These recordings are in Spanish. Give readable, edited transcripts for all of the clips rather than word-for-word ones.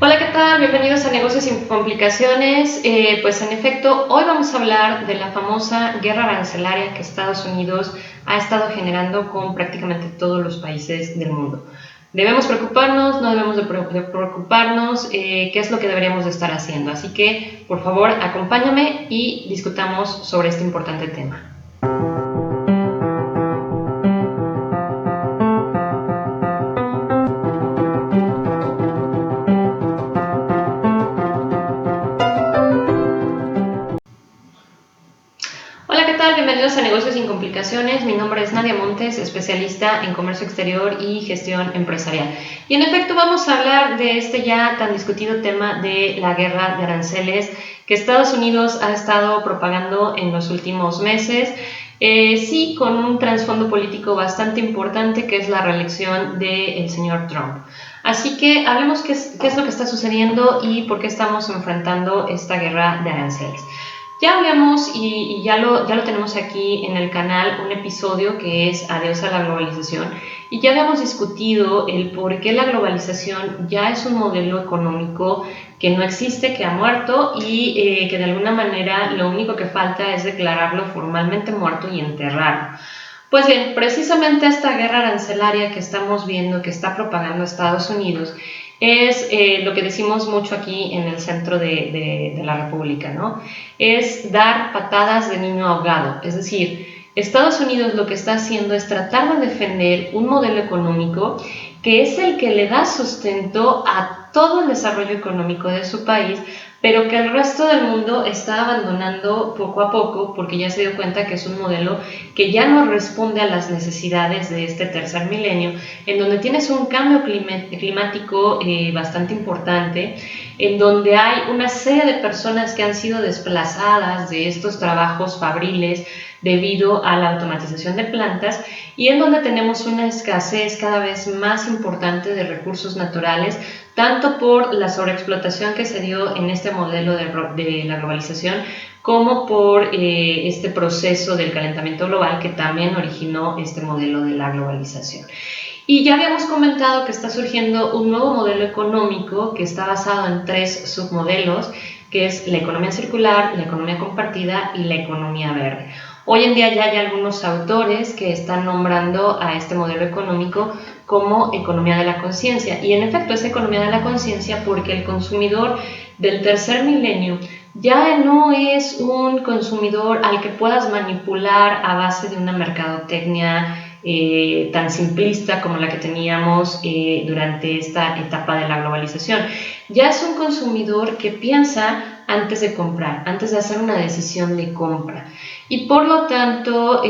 Hola, ¿qué tal? Bienvenidos a Negocios sin Complicaciones. Pues en efecto, hoy vamos a hablar de la famosa guerra arancelaria que Estados Unidos ha estado generando con prácticamente todos los países del mundo. ¿Debemos preocuparnos? ¿No debemos de preocuparnos? ¿Qué es lo que deberíamos de estar haciendo? Así que, por favor, acompáñame y discutamos sobre este importante tema. Hola, ¿qué tal? Bienvenidos a Negocios sin Complicaciones. Mi nombre es Nadia Montes, especialista en comercio exterior y gestión empresarial. Y en efecto vamos a hablar de este ya tan discutido tema de la guerra de aranceles que Estados Unidos ha estado propagando en los últimos meses. Sí, con un trasfondo político bastante importante que es la reelección del señor Trump. Así que hablemos qué es lo que está sucediendo y por qué estamos enfrentando esta guerra de aranceles. Ya hablamos y ya lo tenemos aquí en el canal, un episodio que es Adiós a la globalización, y ya habíamos discutido el por qué la globalización ya es un modelo económico que no existe, que ha muerto y que de alguna manera lo único que falta es declararlo formalmente muerto y enterrarlo. Pues bien, precisamente esta guerra arancelaria que estamos viendo, que está propagando Estados Unidos, es lo que decimos mucho aquí en el centro de la República, ¿no? Es dar patadas de niño ahogado. Es decir, Estados Unidos lo que está haciendo es tratar de defender un modelo económico que es el que le da sustento a todo el desarrollo económico de su país, pero que el resto del mundo está abandonando poco a poco porque ya se dio cuenta que es un modelo que ya no responde a las necesidades de este tercer milenio, en donde tienes un cambio climático bastante importante, en donde hay una serie de personas que han sido desplazadas de estos trabajos fabriles debido a la automatización de plantas y en donde tenemos una escasez cada vez más importante de recursos naturales, tanto por la sobreexplotación que se dio en este modelo de la globalización, como por este proceso del calentamiento global que también originó este modelo de la globalización. Y ya habíamos comentado que está surgiendo un nuevo modelo económico que está basado en 3 submodelos, que es la economía circular, la economía compartida y la economía verde. Hoy en día ya hay algunos autores que están nombrando a este modelo económico como economía de la conciencia. Y en efecto es economía de la conciencia porque el consumidor del tercer milenio ya no es un consumidor al que puedas manipular a base de una mercadotecnia tan simplista como la que teníamos durante esta etapa de la globalización. Ya es un consumidor que piensa antes de comprar, antes de hacer una decisión de compra. Y por lo tanto,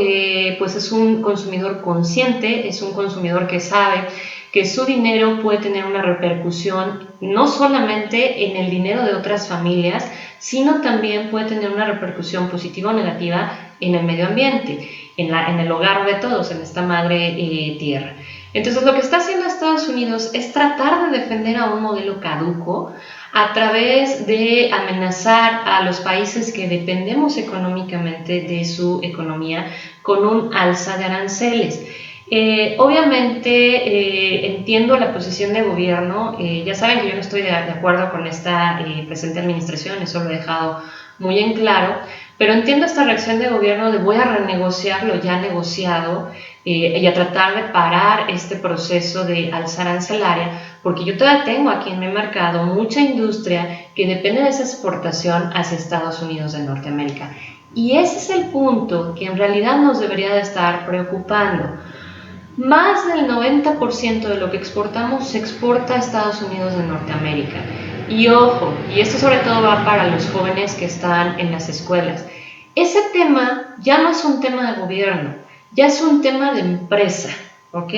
pues es un consumidor consciente, es un consumidor que sabe que su dinero puede tener una repercusión no solamente en el dinero de otras familias, sino también puede tener una repercusión positiva o negativa en el medio ambiente, en el hogar de todos, en esta madre tierra. Entonces lo que está haciendo Estados Unidos es tratar de defender a un modelo caduco a través de amenazar a los países que dependemos económicamente de su economía con un alza de aranceles. Obviamente entiendo la posición de gobierno, ya saben que yo no estoy de acuerdo con esta presente administración, eso lo he dejado muy en claro, pero entiendo esta reacción de gobierno de voy a renegociar lo ya negociado y a tratar de parar este proceso de alza arancelaria, porque yo todavía tengo aquí en mi mercado mucha industria que depende de esa exportación hacia Estados Unidos de Norteamérica. Y ese es el punto que en realidad nos debería de estar preocupando. Más del 90% de lo que exportamos se exporta a Estados Unidos de Norteamérica. Y ojo, y esto sobre todo va para los jóvenes que están en las escuelas, ese tema ya no es un tema de gobierno, ya es un tema de empresa, ¿ok?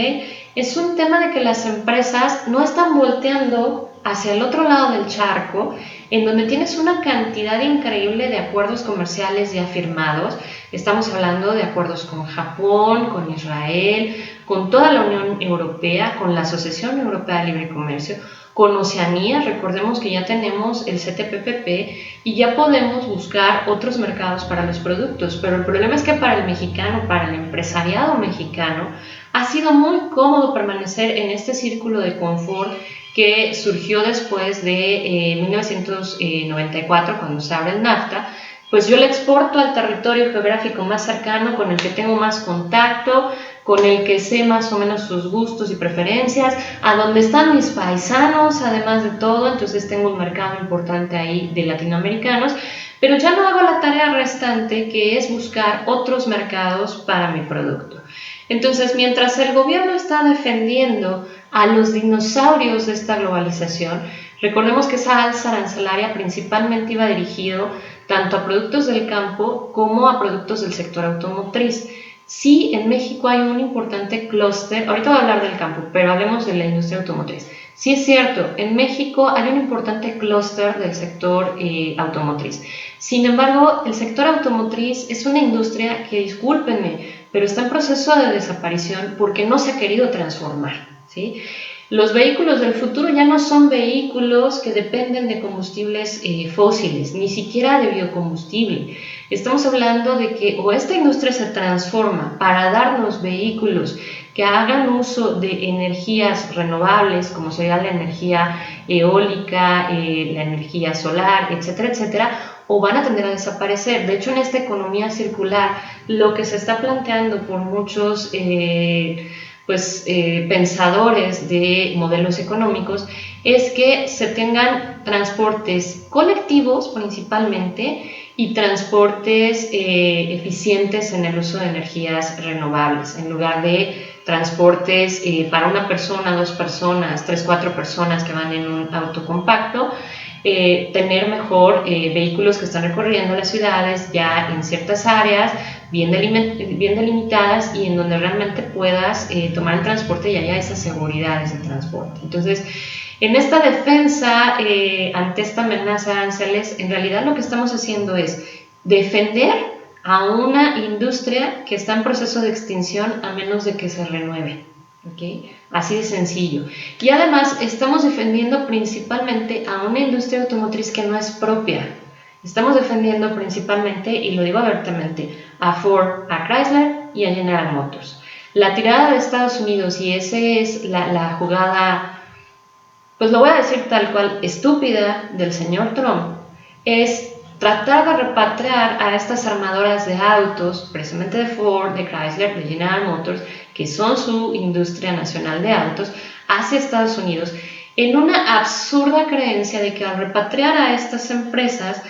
Es un tema de que las empresas no están volteando hacia el otro lado del charco, en donde tienes una cantidad increíble de acuerdos comerciales ya firmados. Estamos hablando de acuerdos con Japón, con Israel, con toda la Unión Europea, con la Asociación Europea de Libre Comercio, con Oceanía. Recordemos que ya tenemos el CTPPP y ya podemos buscar otros mercados para los productos, pero el problema es que para el mexicano, para el empresariado mexicano, ha sido muy cómodo permanecer en este círculo de confort que surgió después de 1994, cuando se abre el NAFTA. Pues yo le exporto al territorio geográfico más cercano, con el que tengo más contacto, con el que sé más o menos sus gustos y preferencias, a donde están mis paisanos, además de todo. Entonces tengo un mercado importante ahí de latinoamericanos, pero ya no hago la tarea restante, que es buscar otros mercados para mi producto. Entonces, mientras el gobierno está defendiendo a los dinosaurios de esta globalización, recordemos que esa alza arancelaria principalmente iba dirigido tanto a productos del campo como a productos del sector automotriz. Sí, en México hay un importante clúster, ahorita voy a hablar del campo, pero hablemos de la industria automotriz. Sí es cierto, en México hay un importante clúster del sector automotriz. Sin embargo, el sector automotriz es una industria que, discúlpenme, pero está en proceso de desaparición porque no se ha querido transformar, ¿sí? Los vehículos del futuro ya no son vehículos que dependen de combustibles fósiles, ni siquiera de biocombustible. Estamos hablando de que o esta industria se transforma para darnos vehículos que hagan uso de energías renovables, como sería la energía eólica, la energía solar, etcétera, etcétera, o van a tender a desaparecer. De hecho, en esta economía circular, lo que se está planteando por muchos pensadores de modelos económicos es que se tengan transportes colectivos principalmente y transportes eficientes en el uso de energías renovables, en lugar de transportes para una persona, 2 personas, 3, 4 personas que van en un auto compacto. Tener mejor vehículos que están recorriendo las ciudades ya en ciertas áreas bien delimitadas y en donde realmente puedas tomar el transporte y haya esa seguridad de ese transporte. Entonces, en esta defensa ante esta amenaza de aranceles, en realidad lo que estamos haciendo es defender a una industria que está en proceso de extinción a menos de que se renueve. ¿Okay? Así de sencillo. Y además estamos defendiendo principalmente a una industria automotriz que no es propia. Estamos defendiendo principalmente, y lo digo abiertamente, a Ford, a Chrysler y a General Motors. La tirada de Estados Unidos, y esa es la jugada, pues lo voy a decir tal cual, estúpida del señor Trump, es tratar de repatriar a estas armadoras de autos, precisamente de Ford, de Chrysler, de General Motors, que son su industria nacional de autos, hacia Estados Unidos, en una absurda creencia de que al repatriar a estas empresas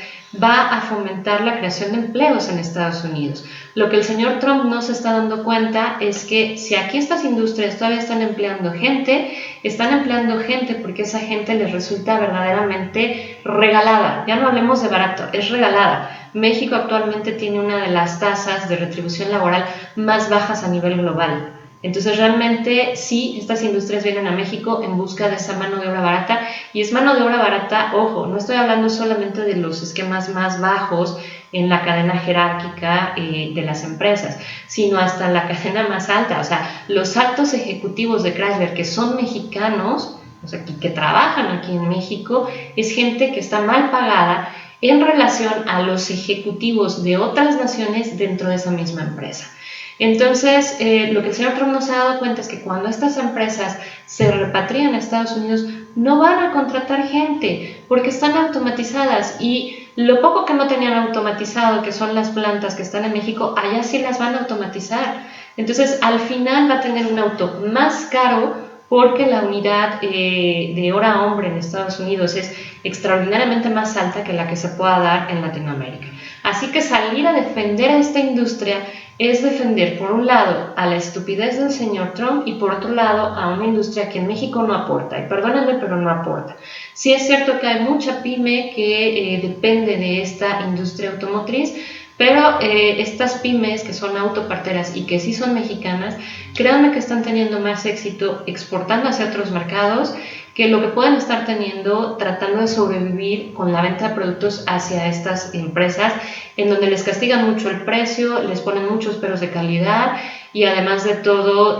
va a fomentar la creación de empleos en Estados Unidos. Lo que el señor Trump no se está dando cuenta es que si aquí estas industrias todavía están empleando gente porque esa gente les resulta verdaderamente regalada. Ya no hablemos de barato, es regalada. México actualmente tiene una de las tasas de retribución laboral más bajas a nivel global. Entonces realmente sí, estas industrias vienen a México en busca de esa mano de obra barata, y es mano de obra barata, ojo, no estoy hablando solamente de los esquemas más bajos en la cadena jerárquica de las empresas, sino hasta la cadena más alta. O sea, los altos ejecutivos de Chrysler que son mexicanos, o sea, que trabajan aquí en México, es gente que está mal pagada en relación a los ejecutivos de otras naciones dentro de esa misma empresa. Entonces, lo que el señor Trump no se ha dado cuenta es que cuando estas empresas se repatrian a Estados Unidos, no van a contratar gente porque están automatizadas, y lo poco que no tenían automatizado, que son las plantas que están en México, allá sí las van a automatizar. Entonces, al final va a tener un auto más caro porque la unidad de hora-hombre en Estados Unidos es extraordinariamente más alta que la que se pueda dar en Latinoamérica. Así que salir a defender a esta industria es defender, por un lado, a la estupidez del señor Trump y por otro lado a una industria que en México no aporta, y perdónenme, pero no aporta. Sí es cierto que hay mucha pyme que depende de esta industria automotriz, pero estas pymes que son autoparteras y que sí son mexicanas, créanme que están teniendo más éxito exportando hacia otros mercados que lo que pueden estar teniendo tratando de sobrevivir con la venta de productos hacia estas empresas, en donde les castigan mucho el precio, les ponen muchos peros de calidad, y además de todo,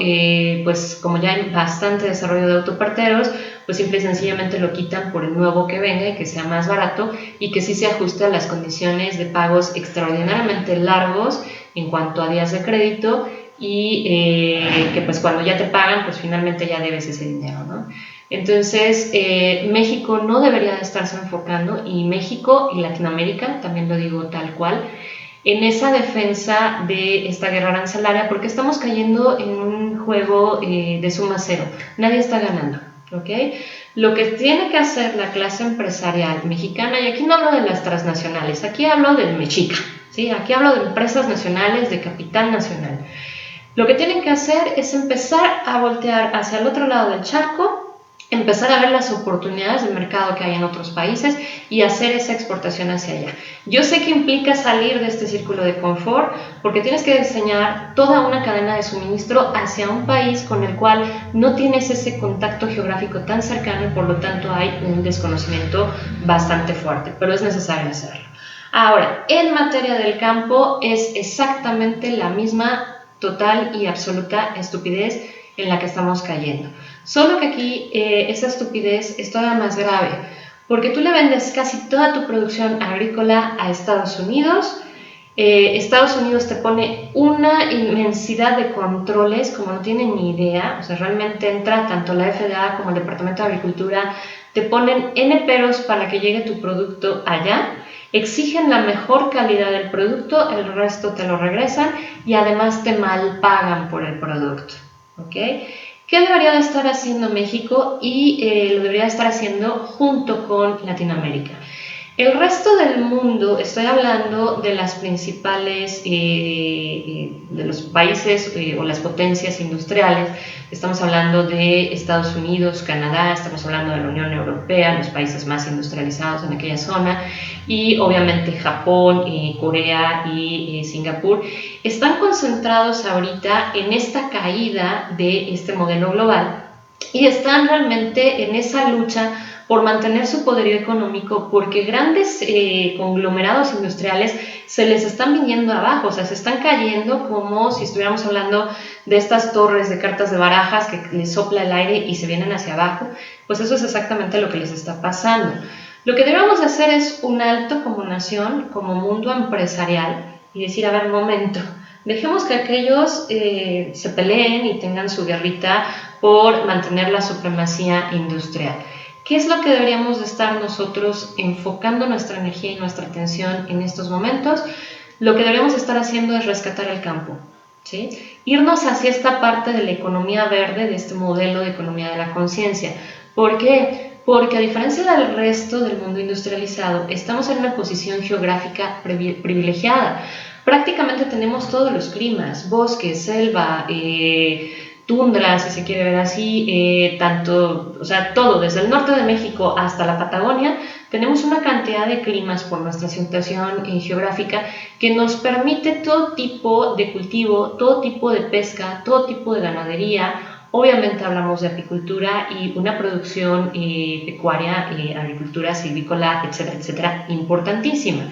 pues como ya hay bastante desarrollo de autoparteros, pues simple y sencillamente lo quitan por el nuevo que venga y que sea más barato y que sí se ajuste a las condiciones de pagos extraordinariamente largos en cuanto a días de crédito, y que pues cuando ya te pagan, pues finalmente ya debes ese dinero, ¿no? Entonces, México no debería de estarse enfocando, y México y Latinoamérica, también lo digo tal cual, en esa defensa de esta guerra arancelaria, porque estamos cayendo en un juego de suma cero. Nadie está ganando, ¿ok? Lo que tiene que hacer la clase empresarial mexicana, y aquí no hablo de las transnacionales, aquí hablo del mexica, ¿sí? Aquí hablo de empresas nacionales, de capital nacional. Lo que tienen que hacer es empezar a voltear hacia el otro lado del charco, empezar a ver las oportunidades de mercado que hay en otros países y hacer esa exportación hacia allá. Yo sé que implica salir de este círculo de confort, porque tienes que diseñar toda una cadena de suministro hacia un país con el cual no tienes ese contacto geográfico tan cercano, y por lo tanto hay un desconocimiento bastante fuerte, pero es necesario hacerlo. Ahora, en materia del campo es exactamente la misma total y absoluta estupidez en la que estamos cayendo. Solo que aquí esa estupidez es todavía más grave, porque tú le vendes casi toda tu producción agrícola a Estados Unidos. Estados Unidos te pone una inmensidad de controles como no tienen ni idea. O sea, realmente entra tanto la FDA como el Departamento de Agricultura, te ponen N peros para que llegue tu producto allá, exigen la mejor calidad del producto, el resto te lo regresan y además te malpagan por el producto, ¿ok? ¿Qué debería de estar haciendo México? Y lo debería estar haciendo junto con Latinoamérica. El resto del mundo, estoy hablando de las principales, de los países o las potencias industriales, estamos hablando de Estados Unidos, Canadá, estamos hablando de la Unión Europea, los países más industrializados en aquella zona, y obviamente Japón, Corea y Singapur, están concentrados ahorita en esta caída de este modelo global y están realmente en esa lucha por mantener su poderío económico, porque grandes conglomerados industriales se les están viniendo abajo, o sea, se están cayendo como si estuviéramos hablando de estas torres de cartas de barajas que les sopla el aire y se vienen hacia abajo. Pues eso es exactamente lo que les está pasando. Lo que debemos hacer es un alto como nación, como mundo empresarial, y decir, a ver, momento, dejemos que aquellos se peleen y tengan su guerrita por mantener la supremacía industrial. ¿Qué es lo que deberíamos de estar nosotros enfocando nuestra energía y nuestra atención en estos momentos? Lo que deberíamos estar haciendo es rescatar el campo, ¿sí? Irnos hacia esta parte de la economía verde, de este modelo de economía de la conciencia. ¿Por qué? Porque a diferencia del resto del mundo industrializado, estamos en una posición geográfica privilegiada. Prácticamente tenemos todos los climas, bosques, selva, tundra, si se quiere ver así, tanto, o sea, todo, desde el norte de México hasta la Patagonia, tenemos una cantidad de climas por nuestra situación geográfica que nos permite todo tipo de cultivo, todo tipo de pesca, todo tipo de ganadería. Obviamente hablamos de apicultura y una producción pecuaria, agricultura, silvícola, etcétera, etcétera, importantísima.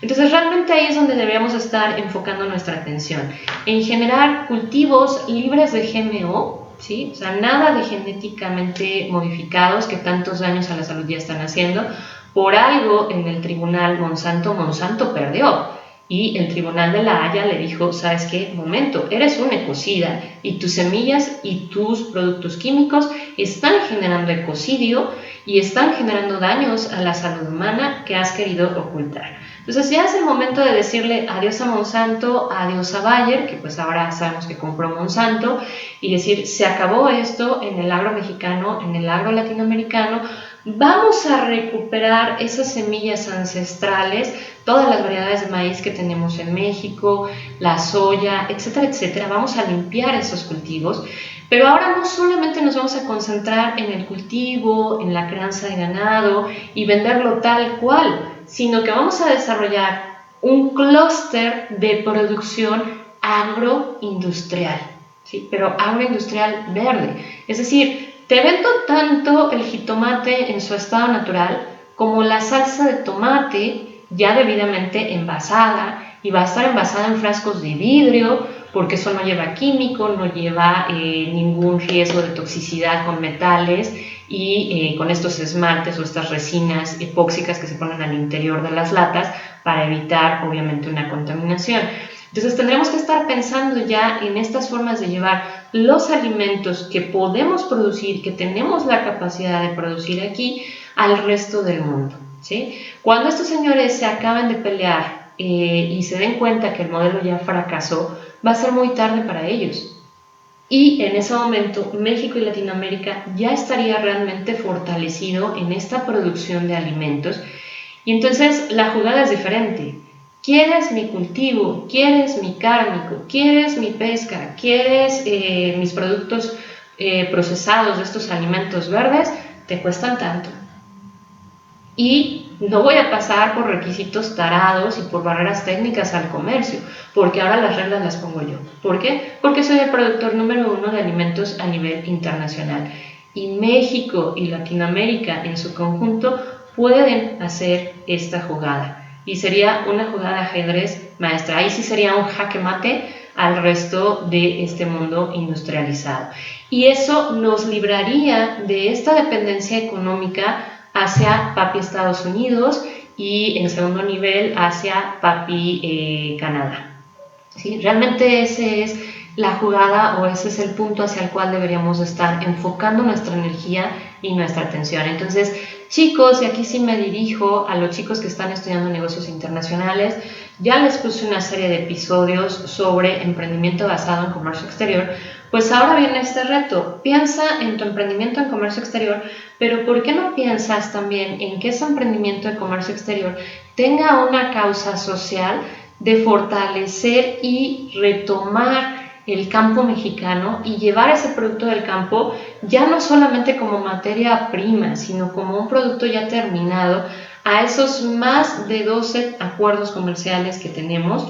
Entonces realmente ahí es donde deberíamos estar enfocando nuestra atención, en generar cultivos libres de GMO, ¿sí? O sea, nada de genéticamente modificados que tantos daños a la salud ya están haciendo. Por algo en el tribunal Monsanto perdió. Y el tribunal de La Haya le dijo, ¿sabes qué? Momento, eres un ecocida y tus semillas y tus productos químicos están generando ecocidio y están generando daños a la salud humana que has querido ocultar. Entonces ya es el momento de decirle adiós a Monsanto, adiós a Bayer, que pues ahora sabemos que compró Monsanto, y decir, se acabó esto en el agro mexicano, en el agro latinoamericano. Vamos a recuperar esas semillas ancestrales, todas las variedades de maíz que tenemos en México, la soya, etcétera, etcétera. Vamos a limpiar esos cultivos, pero ahora no solamente nos vamos a concentrar en el cultivo, en la crianza de ganado y venderlo tal cual, sino que vamos a desarrollar un clúster de producción agroindustrial, ¿sí? Pero agroindustrial verde, es decir, te vendo tanto el jitomate en su estado natural como la salsa de tomate ya debidamente envasada, y va a estar envasada en frascos de vidrio porque eso no lleva químico, no lleva ningún riesgo de toxicidad con metales y con estos esmaltes o estas resinas epóxicas que se ponen al interior de las latas para evitar obviamente una contaminación. Entonces tendremos que estar pensando ya en estas formas de llevar los alimentos que podemos producir, que tenemos la capacidad de producir aquí, al resto del mundo, ¿sí? Cuando estos señores se acaben de pelear y se den cuenta que el modelo ya fracasó, va a ser muy tarde para ellos. Y en ese momento México y Latinoamérica ya estaría realmente fortalecido en esta producción de alimentos. Y entonces la jugada es diferente. ¿Quieres mi cultivo? ¿Quieres mi cárnico? ¿Quieres mi pesca? ¿Quieres mis productos procesados de estos alimentos verdes? Te cuestan tanto. Y no voy a pasar por requisitos tarados y por barreras técnicas al comercio, porque ahora las reglas las pongo yo. ¿Por qué? Porque soy el productor número 1 de alimentos a nivel internacional. Y México y Latinoamérica en su conjunto pueden hacer esta jugada. Y sería una jugada de ajedrez maestra. Ahí sí sería un jaque mate al resto de este mundo industrializado. Y eso nos libraría de esta dependencia económica hacia papi Estados Unidos y en segundo nivel hacia papi Canadá. ¿Sí? Realmente ese es la jugada o ese es el punto hacia el cual deberíamos estar enfocando nuestra energía y nuestra atención. Entonces, chicos, y aquí sí me dirijo a los chicos que están estudiando negocios internacionales, ya les puse una serie de episodios sobre emprendimiento basado en comercio exterior. Pues ahora viene este reto, piensa en tu emprendimiento en comercio exterior, pero ¿por qué no piensas también en que ese emprendimiento de comercio exterior tenga una causa social de fortalecer y retomar el campo mexicano y llevar ese producto del campo ya no solamente como materia prima, sino como un producto ya terminado a esos más de 12 acuerdos comerciales que tenemos?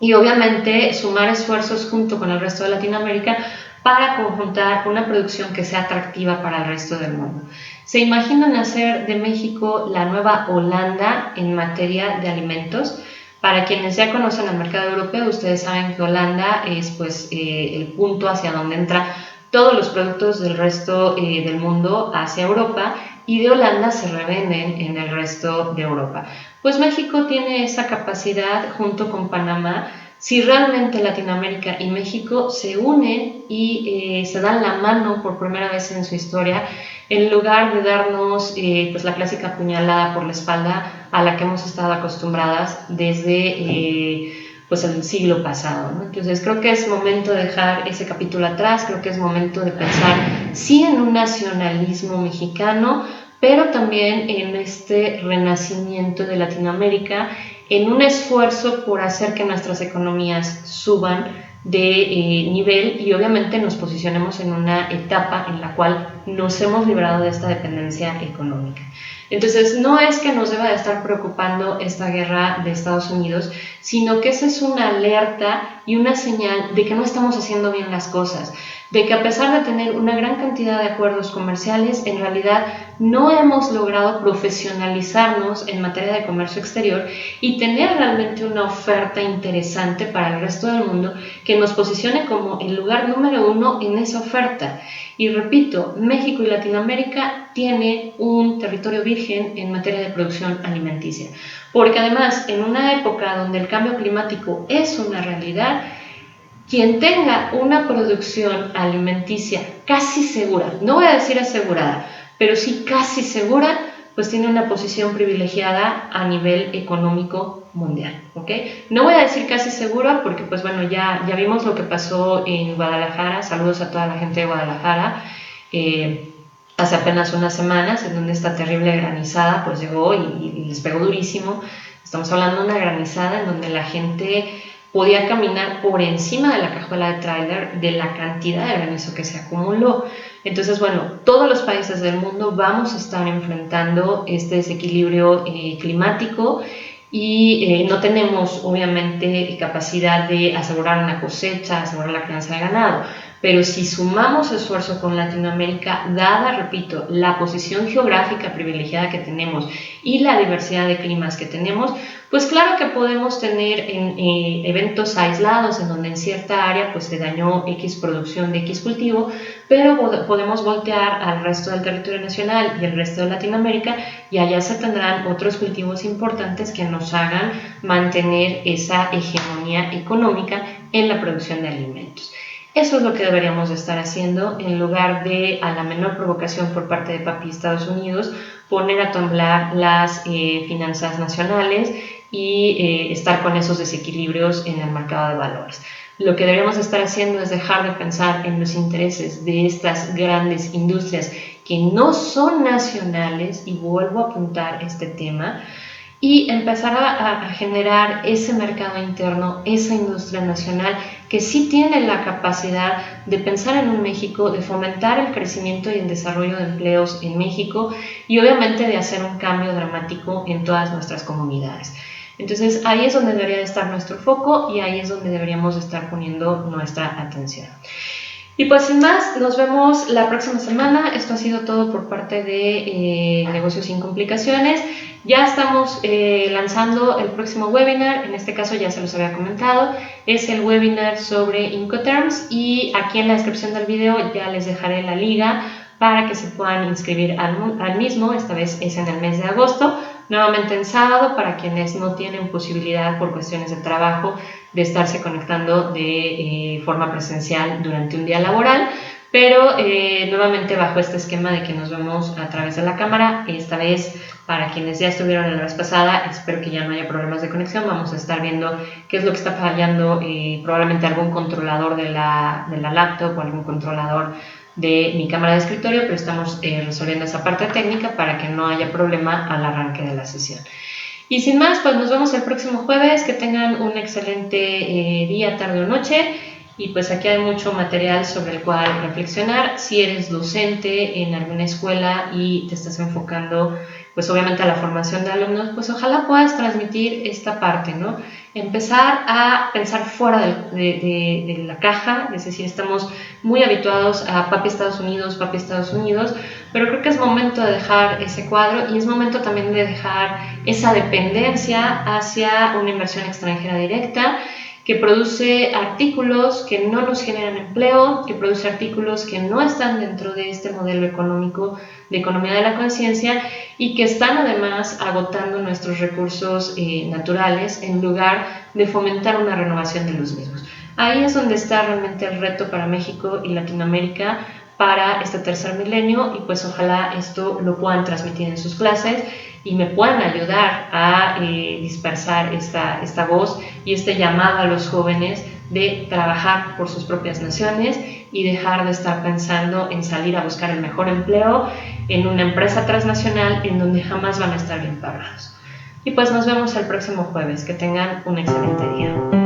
Y obviamente sumar esfuerzos junto con el resto de Latinoamérica para conjuntar una producción que sea atractiva para el resto del mundo. ¿Se imaginan hacer de México la nueva Holanda en materia de alimentos? Para quienes ya conocen el mercado europeo, ustedes saben que Holanda es pues el punto hacia donde entran todos los productos del resto del mundo hacia Europa, y de Holanda se revenden en el resto de Europa. Pues México tiene esa capacidad junto con Panamá. Si realmente Latinoamérica y México se unen y se dan la mano por primera vez en su historia, en lugar de darnos pues la clásica puñalada por la espalda a la que hemos estado acostumbradas desde pues el siglo pasado, ¿no? Entonces creo que es momento de dejar ese capítulo atrás, creo que es momento de pensar sí en un nacionalismo mexicano, pero también en este renacimiento de Latinoamérica, en un esfuerzo por hacer que nuestras economías suban de nivel y obviamente nos posicionemos en una etapa en la cual nos hemos librado de esta dependencia económica. Entonces, no es que nos deba de estar preocupando esta guerra de Estados Unidos, sino que esa es una alerta y una señal de que no estamos haciendo bien las cosas, de que a pesar de tener una gran cantidad de acuerdos comerciales, en realidad no hemos logrado profesionalizarnos en materia de comercio exterior y tener realmente una oferta interesante para el resto del mundo que nos posicione como el lugar número 1 en esa oferta. Y repito, México y Latinoamérica tiene un territorio virgen en materia de producción alimenticia, porque además en una época donde el cambio climático es una realidad, quien tenga una producción alimenticia casi segura, no voy a decir asegurada, pero sí casi segura, pues tiene una posición privilegiada a nivel económico mundial, ¿ok? No voy a decir casi segura porque, pues bueno, ya vimos lo que pasó en Guadalajara. Saludos a toda la gente de Guadalajara. Hace apenas unas semanas, en donde esta terrible granizada pues llegó y les pegó durísimo. Estamos hablando de una granizada en donde la gente podía caminar por encima de la cajuela de tráiler de la cantidad de granizo que se acumuló. Entonces, bueno, todos los países del mundo vamos a estar enfrentando este desequilibrio climático y no tenemos, obviamente, capacidad de asegurar una cosecha, asegurar la crianza de ganado. Pero si sumamos esfuerzo con Latinoamérica, dada, repito, la posición geográfica privilegiada que tenemos y la diversidad de climas que tenemos, pues claro que podemos tener eventos aislados en donde en cierta área pues se dañó X producción de X cultivo, pero podemos voltear al resto del territorio nacional y el resto de Latinoamérica y allá se tendrán otros cultivos importantes que nos hagan mantener esa hegemonía económica en la producción de alimentos. Eso es lo que deberíamos estar haciendo en lugar de, a la menor provocación por parte de papi Estados Unidos, poner a temblar las finanzas nacionales y estar con esos desequilibrios en el mercado de valores. Lo que deberíamos estar haciendo es dejar de pensar en los intereses de estas grandes industrias que no son nacionales, y vuelvo a apuntar este tema, y empezar a generar ese mercado interno, esa industria nacional que sí tiene la capacidad de pensar en un México, de fomentar el crecimiento y el desarrollo de empleos en México y obviamente de hacer un cambio dramático en todas nuestras comunidades. Entonces ahí es donde debería estar nuestro foco y ahí es donde deberíamos estar poniendo nuestra atención. Y pues sin más, nos vemos la próxima semana. Esto ha sido todo por parte de Negocios sin Complicaciones. Ya estamos lanzando el próximo webinar, en este caso ya se los había comentado, es el webinar sobre Incoterms y aquí en la descripción del video ya les dejaré la liga para que se puedan inscribir al mismo. Esta vez es en el mes de agosto, nuevamente en sábado para quienes no tienen posibilidad por cuestiones de trabajo de estarse conectando de forma presencial durante un día laboral, pero nuevamente bajo este esquema de que nos vemos a través de la cámara. Esta vez, para quienes ya estuvieron en la vez pasada, espero que ya no haya problemas de conexión. Vamos a estar viendo qué es lo que está fallando, probablemente algún controlador de la laptop o algún controlador de mi cámara de escritorio, pero estamos resolviendo esa parte técnica para que no haya problema al arranque de la sesión. Y sin más, pues nos vemos el próximo jueves. Que tengan un excelente día, tarde o noche. Y pues aquí hay mucho material sobre el cual reflexionar. Si eres docente en alguna escuela y te estás enfocando pues obviamente a la formación de alumnos, pues ojalá puedas transmitir esta parte, ¿no? Empezar a pensar fuera de la caja, es decir, estamos muy habituados a papi Estados Unidos, pero creo que es momento de dejar ese cuadro y es momento también de dejar esa dependencia hacia una inversión extranjera directa que produce artículos que no nos generan empleo, que produce artículos que no están dentro de este modelo económico de economía de la conciencia y que están además agotando nuestros recursos naturales en lugar de fomentar una renovación de los mismos. Ahí es donde está realmente el reto para México y Latinoamérica para este tercer milenio, y pues ojalá esto lo puedan transmitir en sus clases y me puedan ayudar a dispersar esta voz y este llamado a los jóvenes de trabajar por sus propias naciones y dejar de estar pensando en salir a buscar el mejor empleo en una empresa transnacional en donde jamás van a estar bien pagados. Y pues nos vemos el próximo jueves. Que tengan un excelente día.